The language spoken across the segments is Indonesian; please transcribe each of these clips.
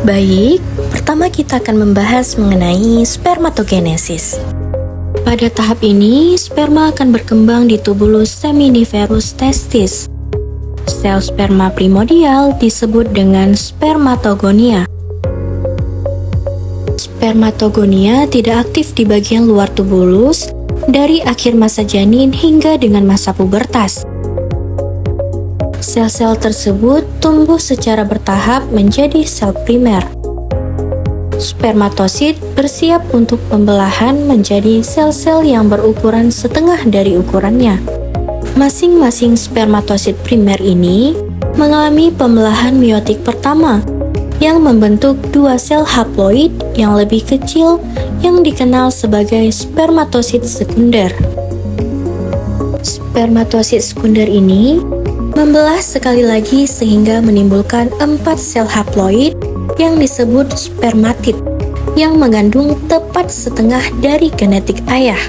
Baik, pertama kita akan membahas mengenai spermatogenesis. Pada tahap ini, sperma akan berkembang di tubulus seminiferus testis. Sel sperma primordial disebut dengan spermatogonia. Spermatogonia tidak aktif di bagian luar tubulus dari akhir masa janin hingga dengan masa pubertas. Sel-sel tersebut tumbuh secara bertahap menjadi sel primer. Spermatosit bersiap untuk pembelahan menjadi sel-sel yang berukuran setengah dari ukurannya. Masing-masing spermatosit primer ini mengalami pembelahan meiotik pertama yang membentuk dua sel haploid yang lebih kecil yang dikenal sebagai spermatosit sekunder. Spermatosit sekunder ini membelah sekali lagi sehingga menimbulkan 4 sel haploid yang disebut spermatid yang mengandung tepat setengah dari genetik ayah.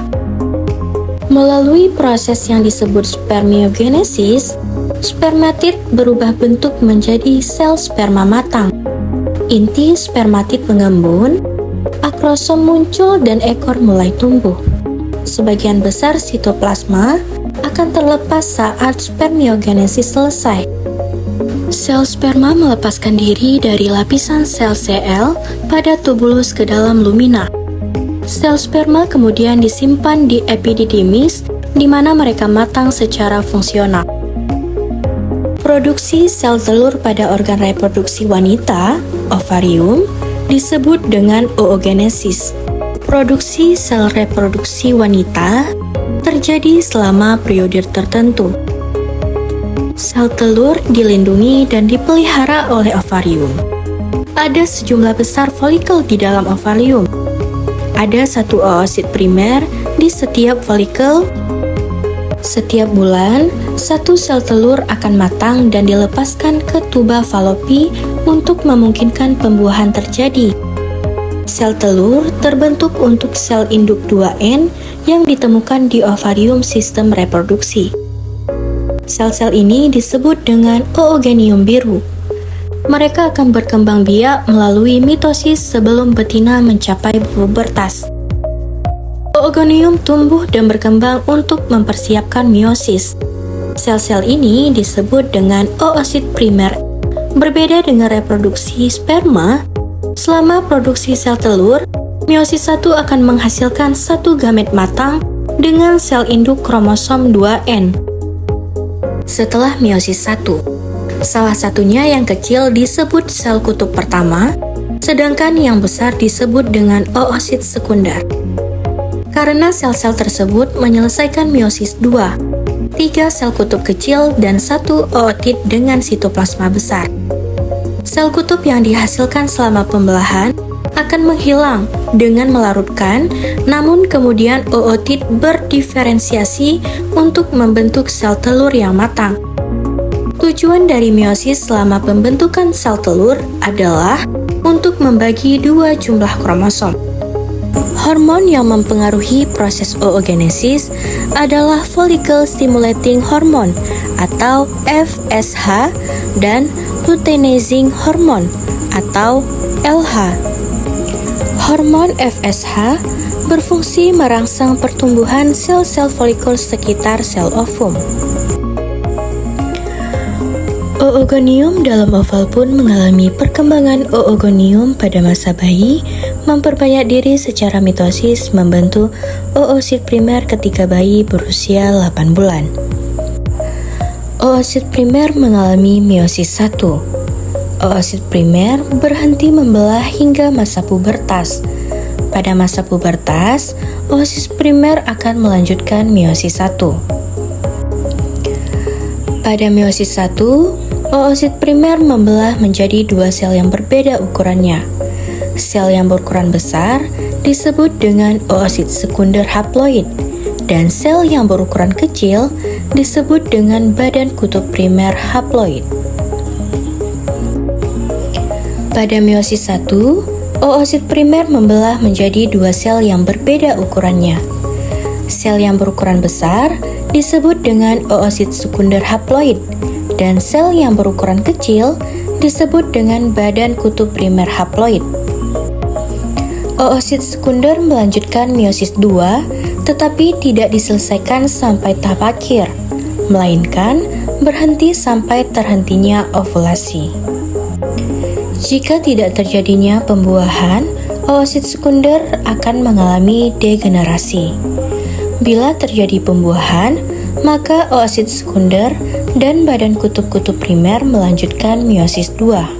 Melalui proses yang disebut spermiogenesis, spermatid berubah bentuk menjadi sel sperma matang. Inti spermatid mengembun, akrosom muncul dan ekor mulai tumbuh. Sebagian besar sitoplasma akan terlepas saat spermiogenesis selesai. Sel sperma melepaskan diri dari lapisan sel Cl pada tubulus ke dalam lumina. Sel sperma kemudian disimpan di epididymis, di mana mereka matang secara fungsional. Produksi sel telur pada organ reproduksi wanita, ovarium, disebut dengan oogenesis. Produksi sel reproduksi wanita terjadi selama periode tertentu. Sel telur dilindungi dan dipelihara oleh ovarium. Ada sejumlah besar folikel di dalam ovarium. Ada satu oosit primer di setiap folikel. Setiap bulan, satu sel telur akan matang dan dilepaskan ke tuba Fallopi untuk memungkinkan pembuahan terjadi. Sel telur terbentuk untuk sel induk 2N yang ditemukan di ovarium sistem reproduksi. Sel-sel ini disebut dengan oogenium biru. Mereka akan berkembang biak melalui mitosis sebelum betina mencapai pubertas. Oogonium tumbuh dan berkembang untuk mempersiapkan meiosis. Sel-sel ini disebut dengan oosit primer. Berbeda dengan reproduksi sperma, selama produksi sel telur, meiosis 1 akan menghasilkan satu gamet matang dengan sel induk kromosom 2N. Setelah meiosis 1, salah satunya yang kecil disebut sel kutub pertama, sedangkan yang besar disebut dengan oosit sekunder. Karena sel-sel tersebut menyelesaikan meiosis 2, 3 sel kutub kecil dan 1 ootit dengan sitoplasma besar. Sel kutub yang dihasilkan selama pembelahan akan menghilang dengan melarutkan, namun kemudian ootit berdiferensiasi untuk membentuk sel telur yang matang. Tujuan dari meiosis selama pembentukan sel telur adalah untuk membagi dua jumlah kromosom. Hormon yang mempengaruhi proses oogenesis adalah follicle stimulating hormone atau FSH dan luteinizing hormone atau LH. Hormon FSH berfungsi merangsang pertumbuhan sel-sel folikel sekitar sel ovum. Oogonium dalam oval pun mengalami perkembangan oogonium pada masa bayi, memperbanyak diri secara mitosis membentuk oosit primer ketika bayi berusia 8 bulan. Oosit primer mengalami meiosis 1. Oosit primer berhenti membelah hingga masa pubertas. Pada masa pubertas, oosit primer akan melanjutkan meiosis 1. Pada meiosis 1, oosit primer membelah menjadi dua sel yang berbeda ukurannya. Sel yang berukuran besar disebut dengan oosit sekunder haploid, dan sel yang berukuran kecil disebut dengan badan kutub primer haploid. Pada meiosis 1, oosit primer membelah menjadi dua sel yang berbeda ukurannya. Sel yang berukuran besar disebut dengan oosit sekunder haploid, dan sel yang berukuran kecil disebut dengan badan kutub primer haploid. Oosit sekunder melanjutkan meiosis 2, tetapi tidak diselesaikan sampai tahap akhir, melainkan berhenti sampai terhentinya ovulasi. Jika tidak terjadinya pembuahan, oosit sekunder akan mengalami degenerasi. Bila terjadi pembuahan, maka oosit sekunder dan badan kutub-kutub primer melanjutkan meiosis 2.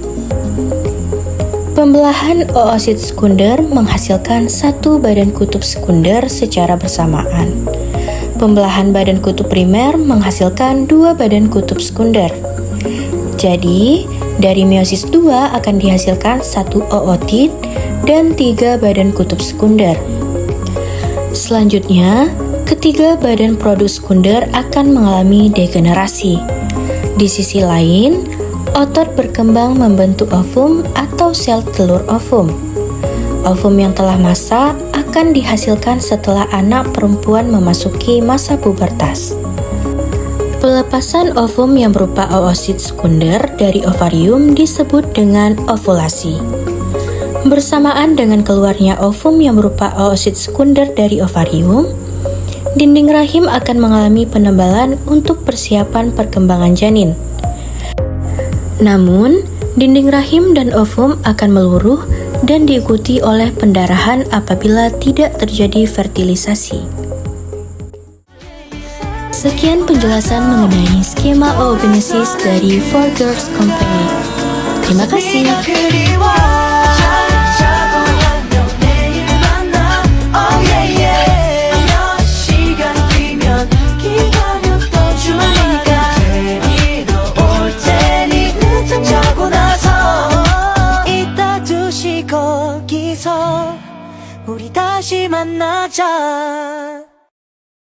Pembelahan oosit sekunder menghasilkan satu badan kutub sekunder secara bersamaan. Pembelahan badan kutub primer menghasilkan dua badan kutub sekunder. Jadi, dari meiosis 2 akan dihasilkan satu ootit dan 3 badan kutub sekunder. Selanjutnya, ketiga badan produk sekunder akan mengalami degenerasi. Di sisi lain, otot berkembang membentuk ovum atau sel telur ovum. Ovum yang telah masak akan dihasilkan setelah anak perempuan memasuki masa pubertas. Pelepasan ovum yang berupa oosit sekunder dari ovarium disebut dengan ovulasi. Bersamaan dengan keluarnya ovum yang berupa oosit sekunder dari ovarium, dinding rahim akan mengalami penebalan untuk persiapan perkembangan janin. Namun, dinding rahim dan ovum akan meluruh dan diikuti oleh pendarahan apabila tidak terjadi fertilisasi. Sekian penjelasan mengenai skema oogenesis dari Four Girls Company. Terima kasih. 거기서 우리 다시 만나자.